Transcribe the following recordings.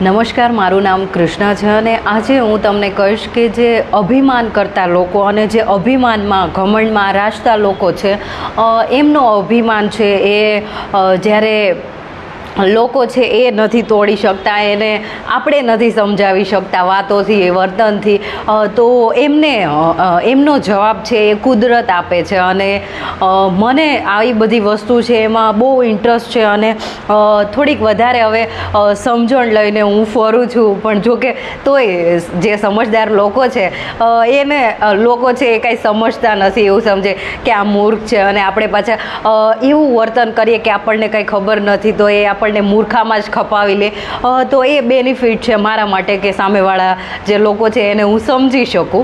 નમસ્કાર, મારું નામ કૃષ્ણા છે અને આજે હું તમને કહીશ કે જે અભિમાન કરતા લોકો અને જે અભિમાનમાં ઘમંડમાં રાચતા લોકો છે, એમનો અભિમાન છે એ જ્યારે લોકો છે એ નથી તોડી શકતા, એને આપણે નથી સમજાવી શકતા વાતોથી, વર્તનથી, તો એમનો જવાબ છે એ કુદરત આપે છે. અને મને આવી બધી વસ્તુ છે એમાં બહુ ઇન્ટરેસ્ટ છે અને થોડીક વધારે હવે સમજણ લઈને હું ફરું છું. પણ જોકે તોય જે સમજદાર લોકો છે એને લોકો છે એ કાંઈ સમજતા નથી, એવું સમજે કે આ મૂર્ખ છે અને આપણે પાછા એવું વર્તન કરીએ કે આપણને કંઈ ખબર નથી તો એ આપણને મૂર્ખામાં જ ખપાવી લે, તો એ બેનિફિટ છે મારા માટે કે સામેવાળા જે લોકો છે એને હું સમજી શકું.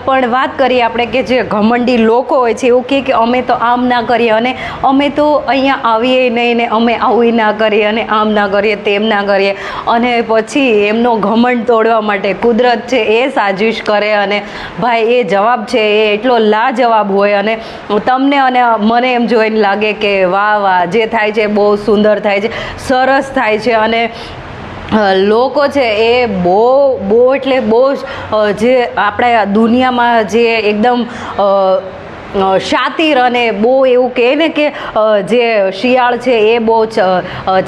પણ વાત કરીએ આપણે કે જે ઘમંડી લોકો હોય છે એવું કે અમે તો આમ ના કરીએ અને અમે તો અહીંયા આવીએ નહીં ને અમે આવું ના કરીએ અને આમ ના કરીએ તેમ ના કરીએ, અને પછી એમનો ઘમંડ તોડવા માટે કુદરત છે એ સાજિશ કરે. અને ભાઈ એ જવાબ છે એ એટલો લાજવાબ હોય અને તમને અને મને એમ જોઈને લાગે કે વાહ વાહ, જે થાય છે બહુ સુંદર થાય છે, સરસ થાય છે. અને લોકો છે એ બહુ એટલે બહુ જ જે આપણા દુનિયામાં જે એકદમ શાતિર અને બહુ એવું કહે ને કે જે શિયાળ છે એ બહુ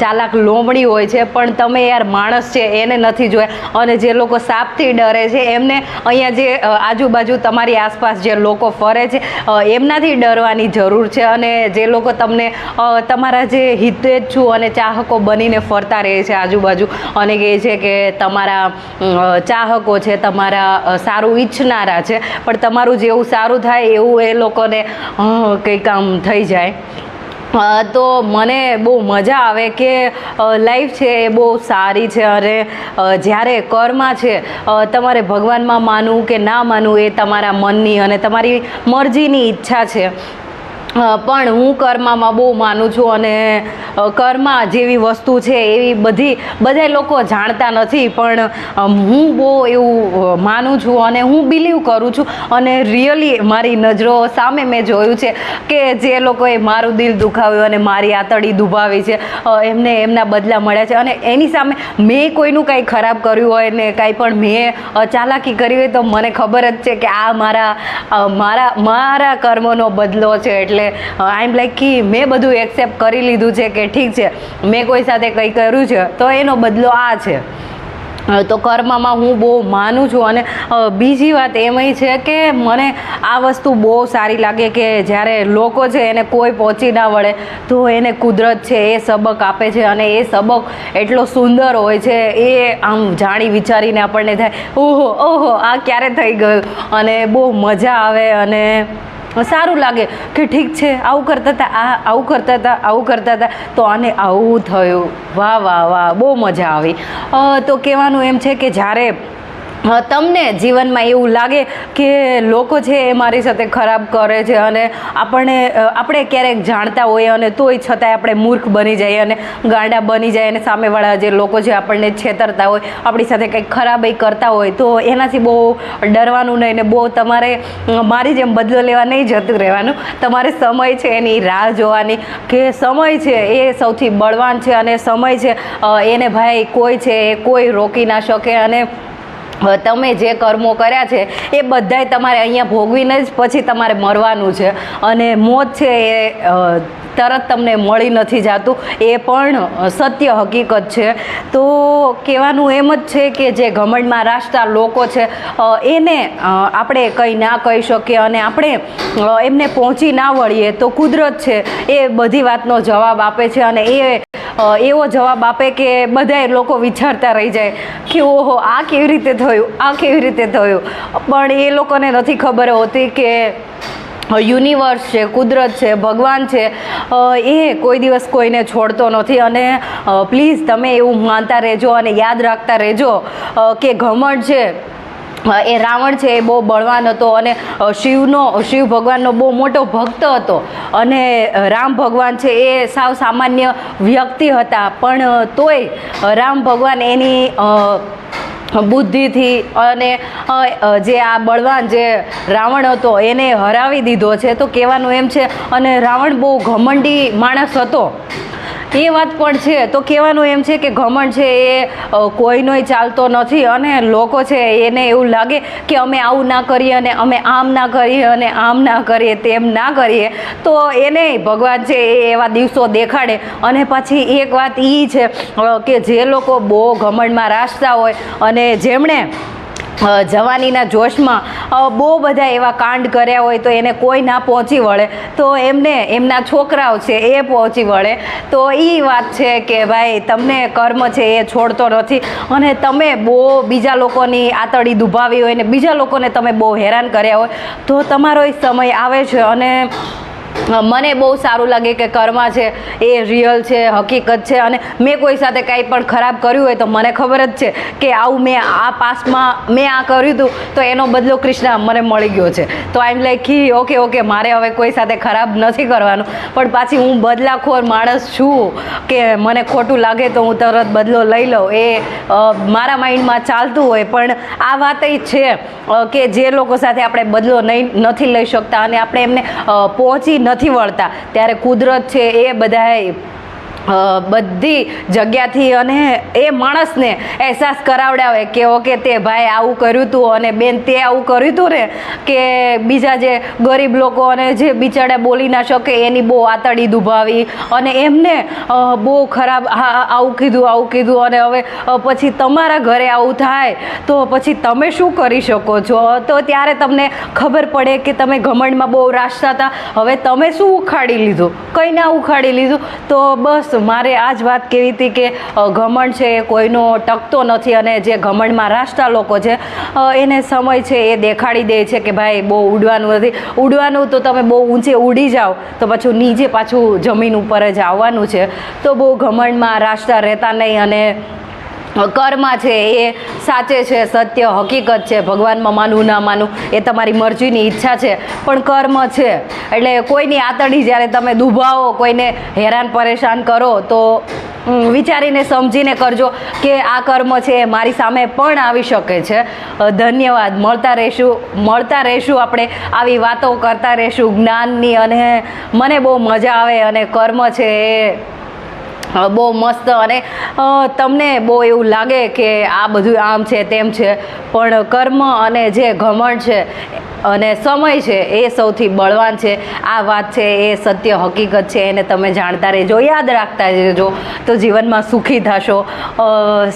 ચાલાક લોમડી હોય છે, પણ તમે યાર માણસ છે એને નથી જોયા. અને જે લોકો સાપથી ડરે છે એમને અહીંયા જે આજુબાજુ તમારી આસપાસ જે લોકો ફરે છે એમનાથી ડરવાની જરૂર છે. અને જે લોકો તમને તમારા જે હિતેચ્છુ અને ચાહકો બનીને ફરતા રહે છે આજુબાજુ અને કહે છે કે તમારા ચાહકો છે, તમારા સારું ઈચ્છનારા છે, પણ તમારું જેવું સારું થાય એવું એ લોકોને કંઈક આમ થઈ જાય. તો મને બહુ મજા આવે કે લાઈફ છે એ બહુ સારી છે. અને જ્યારે કર્મમાં છે તમારે ભગવાનમાં માનવું કે ના માનવું એ તમારા મનની અને તમારી મરજીની ઈચ્છા છે, પણ હું કર્મમાં બહુ માનું છું. અને કર્મ જેવી વસ્તુ છે એવી બધા લોકો જાણતા નથી, પણ હું બહુ એવું માનું છું અને હું બિલીવ કરું છું. અને રિયલી મારી નજરો સામે મેં જોયું છે કે જે લોકોએ મારું દિલ દુખાવ્યું અને મારી આતડી દુભાવી છે એમને એમના બદલા મળ્યા છે. અને એની સામે મેં કોઈનું કાંઈ ખરાબ કર્યું હોય ને કાંઈ પણ મેં ચાલાકી કરી હોય તો મને ખબર જ છે કે આ મારા કર્મનો બદલો છે. એટલે આઈ એમ લાઈક કે મેં બધું એક્સેપ્ટ કરી લીધું છે કે ઠીક છે, મેં કોઈ સાથે કંઈ કર્યું છે તો એનો બદલો આ છે. તો કર્મમાં હું બહુ માનું છું. અને બીજી વાત એમાંય છે કે મને આ વસ્તુ બહુ સારી લાગે કે જ્યારે લોકો છે એને કોઈ પહોંચી ના વળે તો એને કુદરત છે એ સબક આપે છે. અને એ સબક એટલો સુંદર હોય છે એ આમ જાણી વિચારીને આપણને થાય ઓહો આ ક્યારે થઈ ગયું, અને બહુ મજા આવે અને સારું લાગે કે ઠીક છે આવું કરતા હતા તો આને આવું થયું, વાહ વાહ વાહ, બહુ મજા આવી. તો કહેવાનું એમ છે કે જ્યારે તમને જીવનમાં એવું લાગે કે લોકો છે એ મારી સાથે ખરાબ કરે છે અને આપણે ક્યારેક જાણતા હોઈએ અને તોય છતાંય આપણે મૂર્ખ બની જઈએ અને ગાંડા બની જાય અને સામેવાળા જે લોકો છે આપણને છેતરતા હોય, આપણી સાથે કંઈક ખરાબ કરતા હોય, તો એનાથી બહુ ડરવાનું નહીં ને બહુ તમારે મારી જેમ બદલો લેવા નહીં જતું રહેવાનું. તમારે સમય છે એની રાહ જોવાની કે સમય છે એ સૌથી બળવાન છે અને સમય છે એને ભાઈ કોઈ છે એ કોઈ રોકી ના શકે. અને તમે જે કર્મો કર્યા છે એ બધાય તમારે અહીંયા ભોગવીને જ પછી તમારે મરવાનું છે. અને મોત છે એ તરત તમને મળી નથી જતું, એ પણ સત્ય હકીકત છે. તો કહેવાનું એમ જ છે કે જે ઘમંડમાં રાચતા લોકો છે એને આપણે કંઈ ના કહી શકીએ અને આપણે એમને પહોંચી ના વળીએ તો કુદરત છે એ બધી વાતનો જવાબ આપે છે. અને એવો જવાબ આપે કે બધાય લોકો વિચારતા રહી જાય કે ઓહો આ કેવી રીતે થયું. પણ એ લોકોને નથી ખબર હોતી કે યુનિવર્સ છે, કુદરત છે, ભગવાન છે એ કોઈ દિવસ કોઈને છોડતો નથી. અને પ્લીઝ તમે એવું માનતા રહેજો અને યાદ રાખતા રહેજો કે ઘમંડ છે એ રાવણ છે એ બહુ બળવાન હતો અને શિવ ભગવાનનો બહુ મોટો ભક્ત હતો. અને રામ ભગવાન છે એ સાવ સામાન્ય વ્યક્તિ હતા, પણ તોય રામ ભગવાન એની બુદ્ધિથી અને જે આ બળવાન જે રાવણ હતો એને હરાવી દીધો છે. તો કહેવાનું એમ છે, અને રાવણ બહુ ઘમંડી માણસ હતો એ વાત પણ છે. તો કહેવાનું એમ છે કે ઘમંડ છે એ કોઈનોય ચાલતો નથી, અને લોકો છે એને એવું લાગે કે અમે આવું ના કરીએ અને અમે આમ ના કરીએ અને આમ ના કરીએ, તેમ ના કરીએ, તો એને ભગવાન છે એ એવા દિવસો દેખાડે. અને પાછી એક વાત એ છે કે જે લોકો બહુ ઘમંડમાં રાચતા હોય અને જેમણે જવાનીના જોશમાં બહુ બધા એવા કાંડ કર્યા હોય તો એને કોઈ ના પહોંચી વળે, તો એમને એમના છોકરાઓ છે એ પહોંચી વળે. તો એ વાત છે કે ભાઈ તમને કર્મ છે એ છોડતો નથી, અને તમે બહુ બીજા લોકોની આતડી દુભાવી હોય ને બીજા લોકોને તમે બહુ હેરાન કર્યા હોય તો તમારો સમય આવે છે. અને મને બહુ સારું લાગે કે કર્મ છે એ રિયલ છે, હકીકત છે. અને મેં કોઈ સાથે કાંઈ પણ ખરાબ કર્યું હોય તો મને ખબર જ છે કે આવું મેં આ પાસ્ટમાં મેં આ કર્યું હતું તો એનો બદલો કૃષ્ણ મને મળી ગયો છે. તો આઈ એમ લાઈક કે ઓકે મારે હવે કોઈ સાથે ખરાબ નથી કરવાનું. પણ પાછી હું બદલાખોર માણસ છું કે મને ખોટું લાગે તો હું તરત બદલો લઈ લઉં, એ મારા માઇન્ડમાં ચાલતું હોય. પણ આ વાત એ છે કે જે લોકો સાથે આપણે બદલો નથી લઈ શકતા અને આપણે એમને પહોંચી નથી વળતા, ત્યારે કુદરત છે એ બધાએ બધી જગ્યાથી અને એ માણસને અહેસાસ કરાવડાવે કે ઓકે તે ભાઈ આવું કર્યું હતું અને બેન તે આવું કર્યું હતું ને, કે બીજા જે ગરીબ લોકો અને જે બિચારા બોલી ના શકે એની બહુ આતડી દુભાવી અને એમને બહુ ખરાબ આવું કીધું અને હવે પછી તમારા ઘરે આવું થાય તો પછી તમે શું કરી શકો છો? તો ત્યારે તમને ખબર પડે કે તમે ઘમંડમાં બહુ રાચતા હતા, હવે તમે શું ઉખાડી લીધું? કંઈ ના ઉખાડી લીધું. તો બસ મારે આ જ વાત કહેવી હતી કે ઘમંડ છે એ કોઈનો ટકતો નથી, અને જે ઘમંડમાં રાચતા લોકો છે એને સમય છે એ દેખાડી દે છે કે ભાઈ બહુ ઉડવાનું નથી. ઉડવાનું તો તમે બહુ ઊંચે ઉડી જાઓ તો પાછું નીચે પાછું જમીન ઉપર જ આવવાનું છે. તો બહુ ઘમંડમાં રાચતા રહેતા નહીં. અને કર્મ છે એ સાચે છે, સત્ય હકીકત છે. ભગવાનમાં માનવું ના માનવું એ તમારી મરજીની ઈચ્છા છે, પણ કર્મ છે. એટલે કોઈની આતડી જ્યારે તમે દુભાવો, કોઈને હેરાન પરેશાન કરો તો વિચારીને સમજીને કરજો કે આ કર્મ છે એ મારી સામે પણ આવી શકે છે. ધન્યવાદ. મળતા રહીશું આપણે આવી વાતો કરતા રહીશું જ્ઞાનની, અને મને બહુ મજા આવે. અને કર્મ છે એ બહુ મસ્ત, અને તમને બહુ એવું લાગે કે આ બધું આમ છે તેમ છે, પણ કર્મ અને જે ઘમંડ છે અને સમય છે એ સૌથી બળવાન છે. આ વાત છે એ સત્ય હકીકત છે, એને તમે જાણતા રહેજો, યાદ રાખતા રહેજો, તો જીવનમાં સુખી થશો,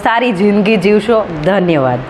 સારી જિંદગી જીવશો. ધન્યવાદ.